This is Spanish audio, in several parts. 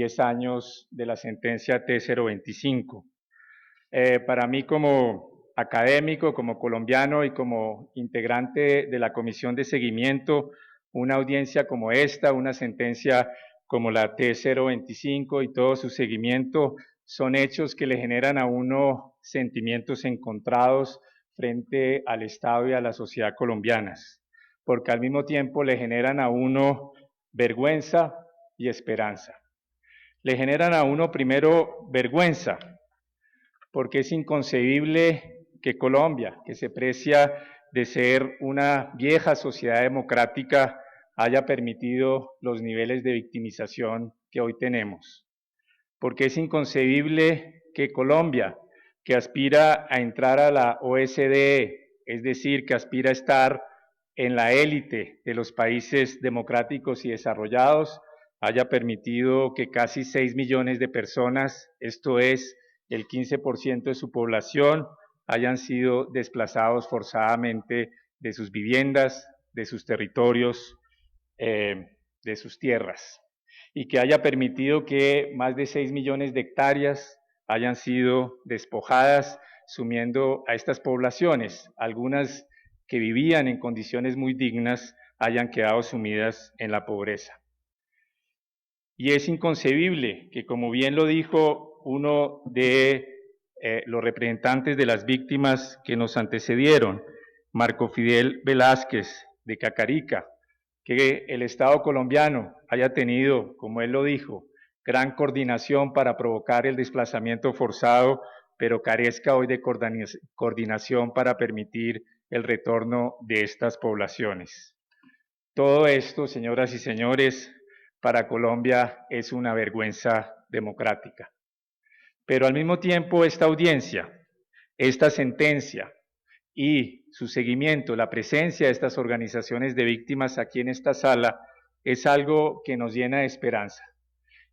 10 años de la sentencia T-025. Para mí como académico, como colombiano y como integrante de la Comisión de Seguimiento, una audiencia como esta, una sentencia como la T-025 y todo su seguimiento son hechos que le generan a uno sentimientos encontrados frente al Estado y a la sociedad colombianas, porque al mismo tiempo le generan a uno vergüenza y esperanza. Le generan a uno primero vergüenza, porque es inconcebible que Colombia, que se precia de ser una vieja sociedad democrática, haya permitido los niveles de victimización que hoy tenemos. Porque es inconcebible que Colombia, que aspira a entrar a la OSDE, es decir, que aspira a estar en la élite de los países democráticos y desarrollados, haya permitido que casi 6 millones de personas, esto es el 15% de su población, hayan sido desplazados forzadamente de sus viviendas, de sus territorios, de sus tierras, y que haya permitido que más de 6 millones de hectáreas hayan sido despojadas, sumiendo a estas poblaciones, algunas que vivían en condiciones muy dignas, hayan quedado sumidas en la pobreza. Y es inconcebible que, como bien lo dijo uno de los representantes de las víctimas que nos antecedieron, Marco Fidel Velázquez de Cacarica, que el Estado colombiano haya tenido, como él lo dijo, gran coordinación para provocar el desplazamiento forzado, pero carezca hoy de coordinación para permitir el retorno de estas poblaciones. Todo esto, señoras y señores, para Colombia es una vergüenza democrática. Pero al mismo tiempo esta audiencia, esta sentencia y su seguimiento, la presencia de estas organizaciones de víctimas aquí en esta sala, es algo que nos llena de esperanza.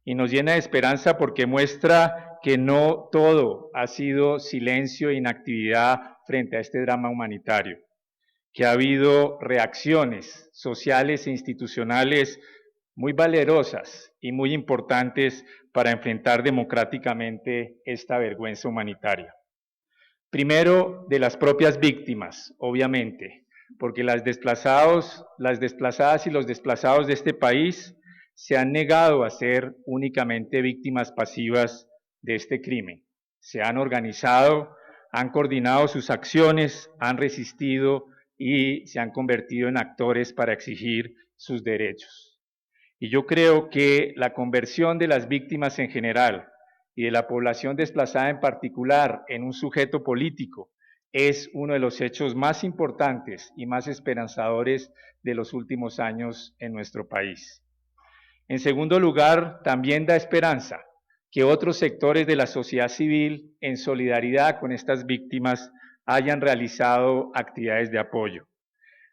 Y nos llena de esperanza porque muestra que no todo ha sido silencio e inactividad frente a este drama humanitario, que ha habido reacciones sociales e institucionales muy valerosas y muy importantes para enfrentar democráticamente esta vergüenza humanitaria. Primero, de las propias víctimas, obviamente, porque las desplazadas y los desplazados de este país se han negado a ser únicamente víctimas pasivas de este crimen. Se han organizado, han coordinado sus acciones, han resistido y se han convertido en actores para exigir sus derechos. Y yo creo que la conversión de las víctimas en general y de la población desplazada en particular en un sujeto político es uno de los hechos más importantes y más esperanzadores de los últimos años en nuestro país. En segundo lugar, también da esperanza que otros sectores de la sociedad civil, en solidaridad con estas víctimas, hayan realizado actividades de apoyo.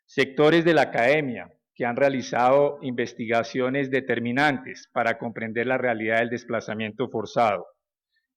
Sectores de la academia que han realizado investigaciones determinantes para comprender la realidad del desplazamiento forzado.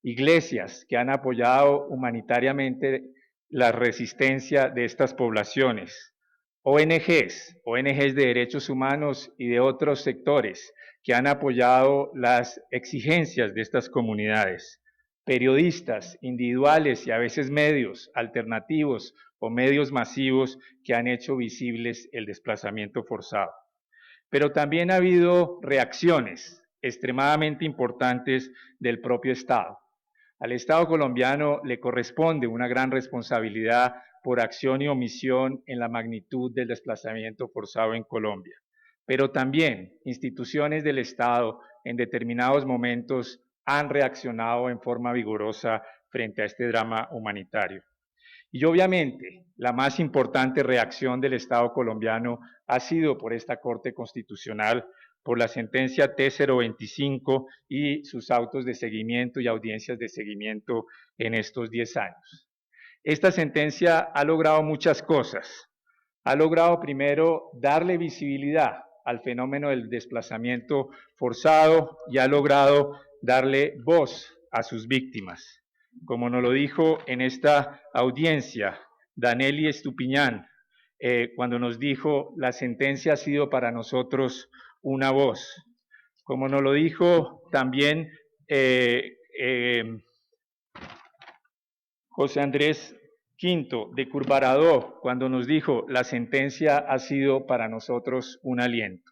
Iglesias que han apoyado humanitariamente la resistencia de estas poblaciones. ONGs de derechos humanos y de otros sectores que han apoyado las exigencias de estas comunidades. Periodistas individuales y a veces medios alternativos o medios masivos que han hecho visibles el desplazamiento forzado. Pero también ha habido reacciones extremadamente importantes del propio Estado. Al Estado colombiano le corresponde una gran responsabilidad por acción y omisión en la magnitud del desplazamiento forzado en Colombia. Pero también instituciones del Estado en determinados momentos han reaccionado en forma vigorosa frente a este drama humanitario. Y obviamente la más importante reacción del Estado colombiano ha sido por esta Corte Constitucional, por la sentencia T-025 y sus autos de seguimiento y audiencias de seguimiento en estos 10 años. Esta sentencia ha logrado muchas cosas. Ha logrado primero darle visibilidad al fenómeno del desplazamiento forzado y ha logrado darle voz a sus víctimas. Como nos lo dijo en esta audiencia Danelli Estupiñán, cuando nos dijo: la sentencia ha sido para nosotros una voz. Como nos lo dijo también José Andrés Quinto de Curvaradó, cuando nos dijo, la sentencia ha sido para nosotros un aliento.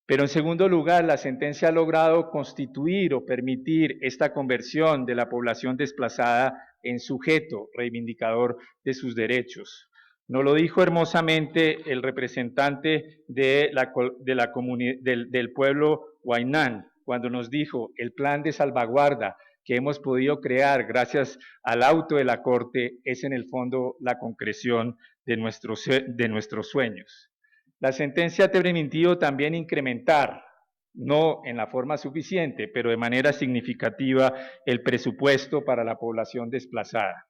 Pero en segundo lugar, la sentencia ha logrado constituir o permitir esta conversión de la población desplazada en sujeto reivindicador de sus derechos. Nos lo dijo hermosamente el representante del pueblo Huaynán, cuando nos dijo el plan de salvaguarda que hemos podido crear gracias al auto de la Corte es en el fondo la concreción de nuestros sueños. La sentencia ha permitido también incrementar, no en la forma suficiente, pero de manera significativa, el presupuesto para la población desplazada.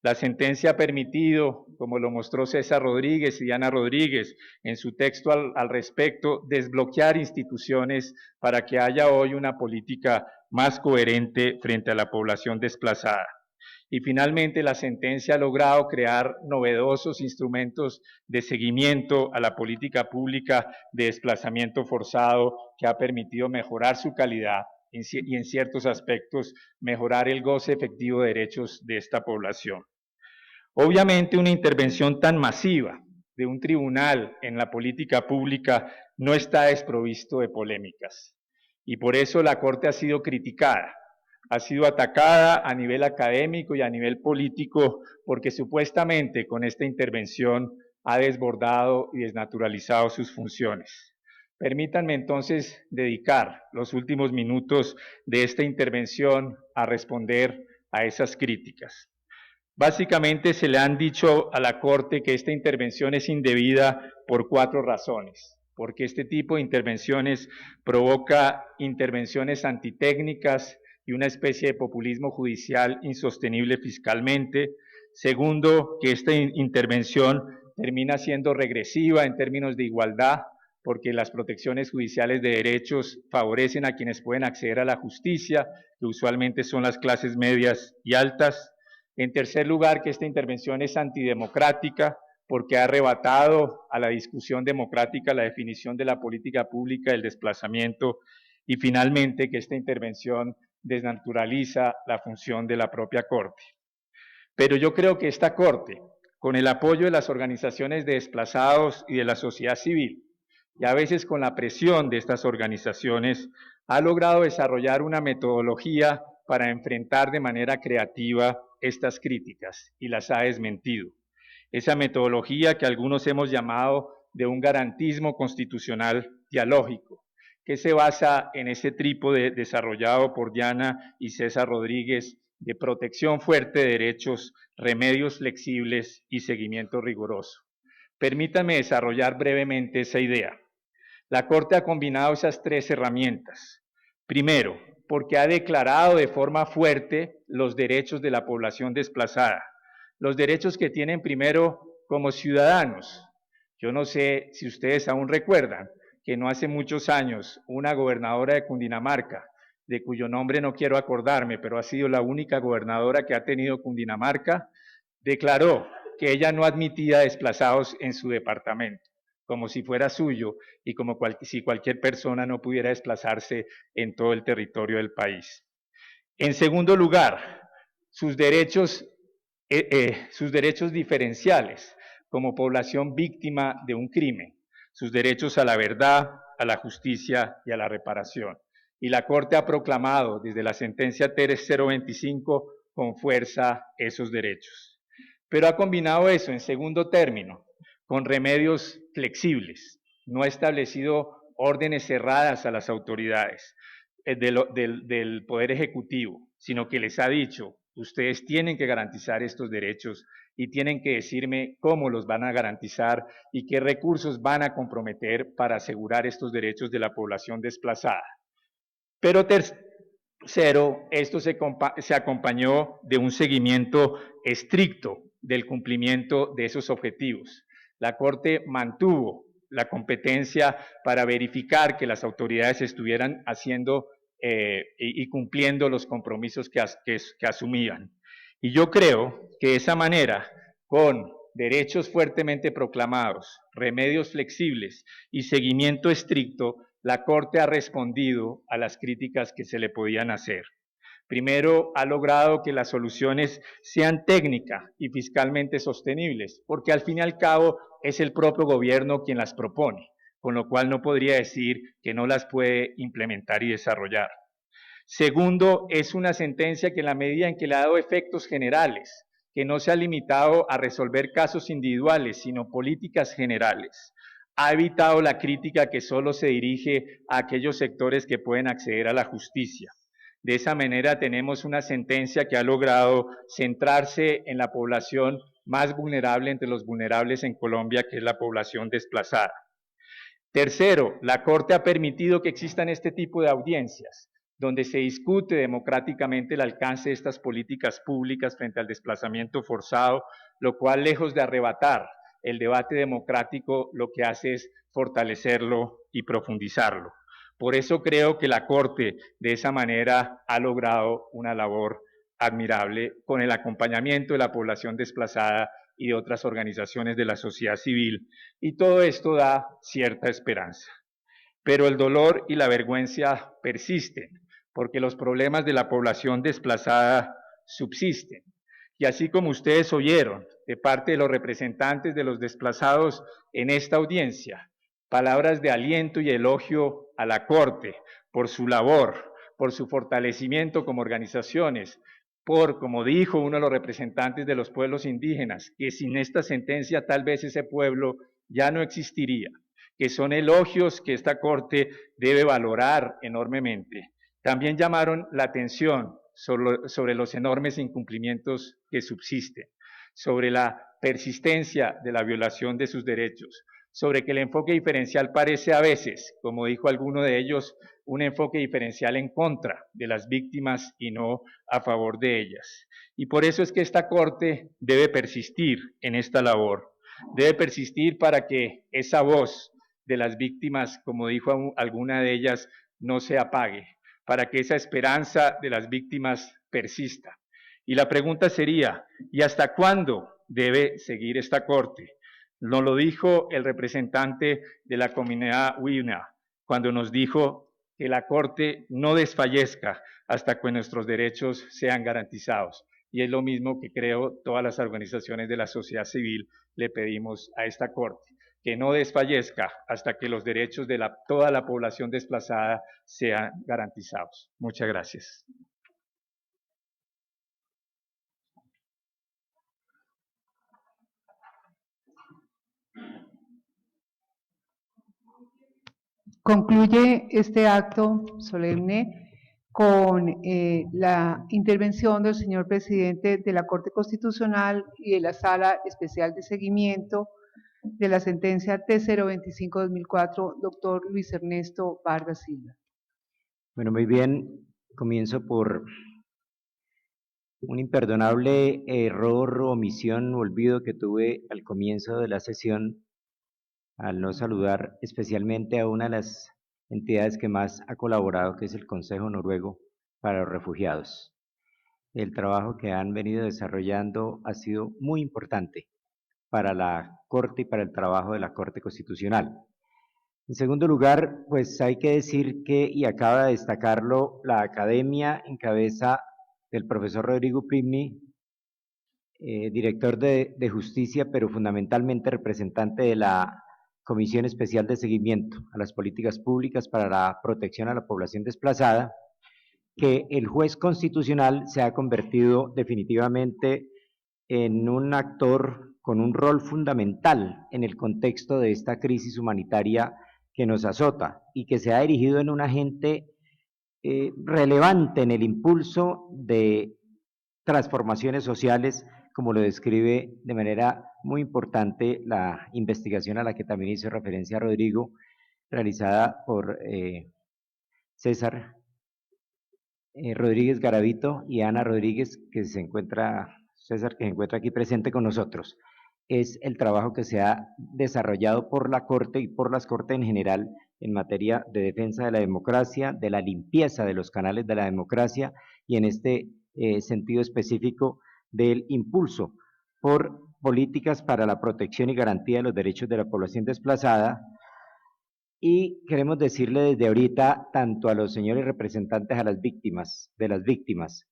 La sentencia ha permitido, como lo mostró César Rodríguez y Diana Rodríguez en su texto al respecto, desbloquear instituciones para que haya hoy una política más coherente frente a la población desplazada. Y finalmente la sentencia ha logrado crear novedosos instrumentos de seguimiento a la política pública de desplazamiento forzado que ha permitido mejorar su calidad y en ciertos aspectos mejorar el goce efectivo de derechos de esta población. Obviamente una intervención tan masiva de un tribunal en la política pública no está desprovisto de polémicas y por eso la Corte ha sido criticada. Ha sido atacada a nivel académico y a nivel político porque supuestamente con esta intervención ha desbordado y desnaturalizado sus funciones. Permítanme entonces dedicar los últimos minutos de esta intervención a responder a esas críticas. Básicamente se le han dicho a la Corte que esta intervención es indebida por 4 razones. Porque este tipo de intervenciones provoca intervenciones antitécnicas y una especie de populismo judicial insostenible fiscalmente. Segundo, que esta intervención termina siendo regresiva en términos de igualdad, porque las protecciones judiciales de derechos favorecen a quienes pueden acceder a la justicia, que usualmente son las clases medias y altas. En tercer lugar, que esta intervención es antidemocrática, porque ha arrebatado a la discusión democrática la definición de la política pública del desplazamiento. Y finalmente, que esta intervención desnaturaliza la función de la propia Corte. Pero yo creo que esta Corte, con el apoyo de las organizaciones de desplazados y de la sociedad civil, y a veces con la presión de estas organizaciones, ha logrado desarrollar una metodología para enfrentar de manera creativa estas críticas y las ha desmentido. Esa metodología que algunos hemos llamado de un garantismo constitucional dialógico, que se basa en ese trípode desarrollado por Diana y César Rodríguez de protección fuerte de derechos, remedios flexibles y seguimiento riguroso. Permítanme desarrollar brevemente esa idea. La Corte ha combinado esas 3 herramientas. Primero, porque ha declarado de forma fuerte los derechos de la población desplazada, los derechos que tienen primero como ciudadanos. Yo no sé si ustedes aún recuerdan que no hace muchos años una gobernadora de Cundinamarca, de cuyo nombre no quiero acordarme, pero ha sido la única gobernadora que ha tenido Cundinamarca, declaró que ella no admitía desplazados en su departamento, como si fuera suyo y como si cualquier persona no pudiera desplazarse en todo el territorio del país. En segundo lugar, sus derechos diferenciales como población víctima de un crimen, sus derechos a la verdad, a la justicia y a la reparación. Y la Corte ha proclamado desde la sentencia 3025 con fuerza esos derechos. Pero ha combinado eso en segundo término con remedios flexibles, no ha establecido órdenes cerradas a las autoridades del Poder Ejecutivo, sino que les ha dicho, ustedes tienen que garantizar estos derechos y tienen que decirme cómo los van a garantizar y qué recursos van a comprometer para asegurar estos derechos de la población desplazada. Pero tercero, esto se acompañó de un seguimiento estricto del cumplimiento de esos objetivos. La Corte mantuvo la competencia para verificar que las autoridades estuvieran haciendo y cumpliendo los compromisos que asumían. Y yo creo que de esa manera, con derechos fuertemente proclamados, remedios flexibles y seguimiento estricto, la Corte ha respondido a las críticas que se le podían hacer. Primero, ha logrado que las soluciones sean técnicas y fiscalmente sostenibles, porque al fin y al cabo es el propio gobierno quien las propone, con lo cual no podría decir que no las puede implementar y desarrollar. Segundo, es una sentencia que en la medida en que le ha dado efectos generales, que no se ha limitado a resolver casos individuales, sino políticas generales, ha evitado la crítica que solo se dirige a aquellos sectores que pueden acceder a la justicia. De esa manera tenemos una sentencia que ha logrado centrarse en la población más vulnerable entre los vulnerables en Colombia, que es la población desplazada. Tercero, la Corte ha permitido que existan este tipo de audiencias, donde se discute democráticamente el alcance de estas políticas públicas frente al desplazamiento forzado, lo cual, lejos de arrebatar el debate democrático, lo que hace es fortalecerlo y profundizarlo. Por eso creo que la Corte de esa manera ha logrado una labor admirable con el acompañamiento de la población desplazada y de otras organizaciones de la sociedad civil, y todo esto da cierta esperanza. Pero el dolor y la vergüenza persisten, porque los problemas de la población desplazada subsisten. Y así como ustedes oyeron de parte de los representantes de los desplazados en esta audiencia, palabras de aliento y elogio a la Corte por su labor, por su fortalecimiento como organizaciones, por, como dijo uno de los representantes de los pueblos indígenas, que sin esta sentencia tal vez ese pueblo ya no existiría, que son elogios que esta Corte debe valorar enormemente. También llamaron la atención sobre los enormes incumplimientos que subsisten, sobre la persistencia de la violación de sus derechos, sobre que el enfoque diferencial parece a veces, como dijo alguno de ellos, un enfoque diferencial en contra de las víctimas y no a favor de ellas. Y por eso es que esta Corte debe persistir en esta labor, debe persistir para que esa voz de las víctimas, como dijo alguna de ellas, no se apague, para que esa esperanza de las víctimas persista. Y la pregunta sería, ¿y hasta cuándo debe seguir esta Corte? Nos lo dijo el representante de la comunidad Huina, cuando nos dijo que la Corte no desfallezca hasta que nuestros derechos sean garantizados. Y es lo mismo que creo todas las organizaciones de la sociedad civil le pedimos a esta Corte, que no desfallezca hasta que los derechos de toda la población desplazada sean garantizados. Muchas gracias. Concluye este acto solemne con la intervención del señor presidente de la Corte Constitucional y de la Sala Especial de Seguimiento de la sentencia T025-2004, doctor Luis Ernesto Vargas Silva. Bueno, muy bien. Comienzo por un imperdonable error, omisión, olvido que tuve al comienzo de la sesión al no saludar especialmente a una de las entidades que más ha colaborado, que es el Consejo Noruego para los Refugiados. El trabajo que han venido desarrollando ha sido muy importante para la Corte y para el trabajo de la Corte Constitucional. En segundo lugar, pues hay que decir que, y acaba de destacarlo, la academia en cabeza del profesor Rodrigo Primni, director de Justicia, pero fundamentalmente representante de la Comisión Especial de Seguimiento a las Políticas Públicas para la Protección a la Población Desplazada, que el juez constitucional se ha convertido definitivamente en un actor con un rol fundamental en el contexto de esta crisis humanitaria que nos azota y que se ha erigido en un agente relevante en el impulso de transformaciones sociales, como lo describe de manera muy importante la investigación a la que también hizo referencia Rodrigo, realizada por César Rodríguez Garavito y Ana Rodríguez, que se encuentra, César, que se encuentra aquí presente con nosotros. Es el trabajo que se ha desarrollado por la Corte y por las Cortes en general en materia de defensa de la democracia, de la limpieza de los canales de la democracia y en este sentido específico del impulso por políticas para la protección y garantía de los derechos de la población desplazada, y queremos decirle desde ahorita, tanto a los señores representantes de las víctimas,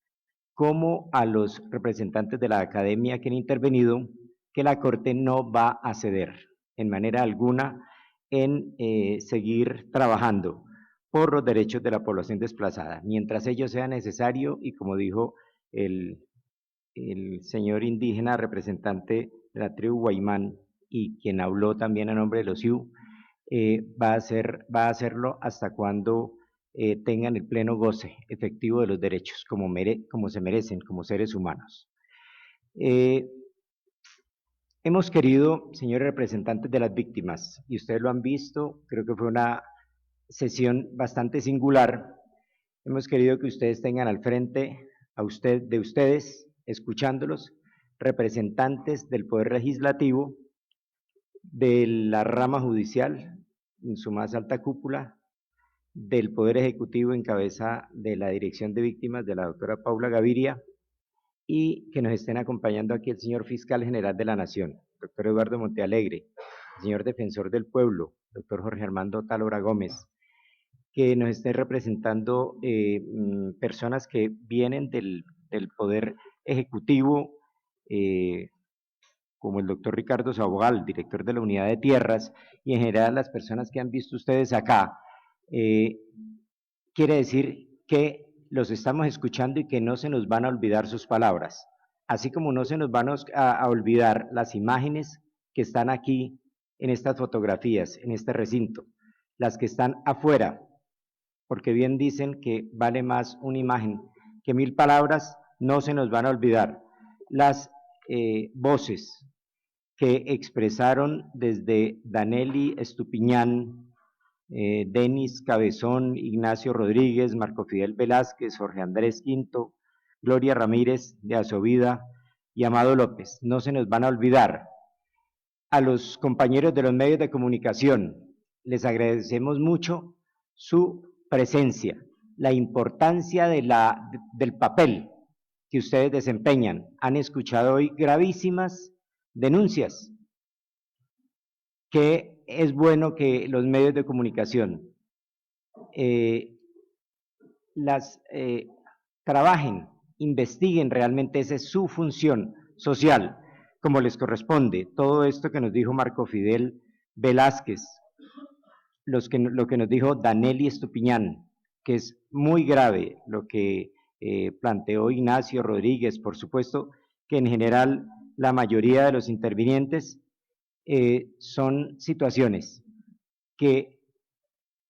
como a los representantes de la academia que han intervenido, que la Corte no va a ceder en manera alguna en seguir trabajando por los derechos de la población desplazada, mientras ello sea necesario y como dijo el señor indígena representante de la tribu Guaymán y quien habló también a nombre de los IU, va a hacerlo hasta cuando tengan el pleno goce efectivo de los derechos, como se merecen, como seres humanos. Hemos querido, señores representantes de las víctimas, y ustedes lo han visto, creo que fue una sesión bastante singular, hemos querido que ustedes tengan al frente de ustedes, escuchándolos, representantes del Poder Legislativo, de la rama judicial, en su más alta cúpula, del Poder Ejecutivo en cabeza de la Dirección de Víctimas de la doctora Paula Gaviria, y que nos estén acompañando aquí el señor Fiscal General de la Nación, doctor Eduardo Montealegre, el señor Defensor del Pueblo, doctor Jorge Armando Tálora Gómez, que nos estén representando personas que vienen del Poder Ejecutivo, como el doctor Ricardo Sabogal, director de la Unidad de Tierras, y en general las personas que han visto ustedes acá, quiere decir que los estamos escuchando y que no se nos van a olvidar sus palabras, así como no se nos van a olvidar las imágenes que están aquí en estas fotografías, en este recinto, las que están afuera, porque bien dicen que vale más una imagen que 1000 palabras, no se nos van a olvidar. Las voces que expresaron desde Danelli Estupiñán, Denis Cabezón, Ignacio Rodríguez, Marco Fidel Velázquez, Jorge Andrés Quinto, Gloria Ramírez de Azovida y Amado López. No se nos van a olvidar. A los compañeros de los medios de comunicación, les agradecemos mucho su presencia, la importancia del papel que ustedes desempeñan. Han escuchado hoy gravísimas denuncias que es bueno que los medios de comunicación trabajen, investiguen realmente, esa es su función social, como les corresponde. Todo esto que nos dijo Marco Fidel Velázquez, lo que nos dijo Danelli Estupiñán, que es muy grave lo que planteó Ignacio Rodríguez, por supuesto que en general la mayoría de los intervinientes son situaciones que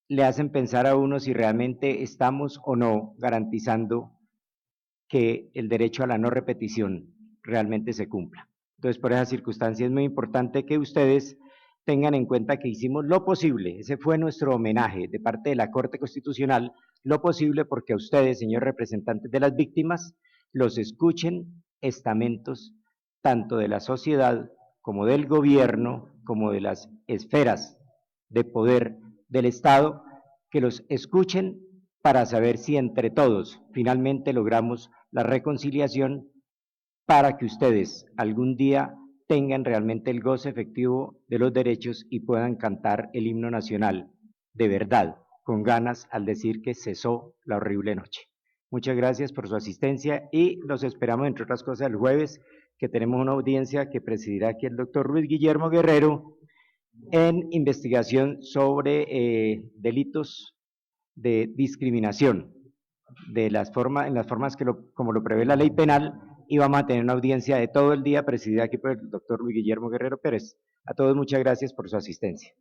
le hacen pensar a uno si realmente estamos o no garantizando que el derecho a la no repetición realmente se cumpla. Entonces, por esa circunstancia es muy importante que ustedes tengan en cuenta que hicimos lo posible, ese fue nuestro homenaje de parte de la Corte Constitucional, lo posible porque a ustedes, señores representantes de las víctimas, los escuchen estamentos tanto de la sociedad como del gobierno, como de las esferas de poder del Estado, que los escuchen para saber si entre todos finalmente logramos la reconciliación para que ustedes algún día tengan realmente el goce efectivo de los derechos y puedan cantar el himno nacional de verdad, con ganas al decir que cesó la horrible noche. Muchas gracias por su asistencia y los esperamos, entre otras cosas, el jueves, que tenemos una audiencia que presidirá aquí el doctor Luis Guillermo Guerrero en investigación sobre delitos de discriminación, en las formas como lo prevé la ley penal, y vamos a tener una audiencia de todo el día presidida aquí por el doctor Luis Guillermo Guerrero Pérez. A todos muchas gracias por su asistencia.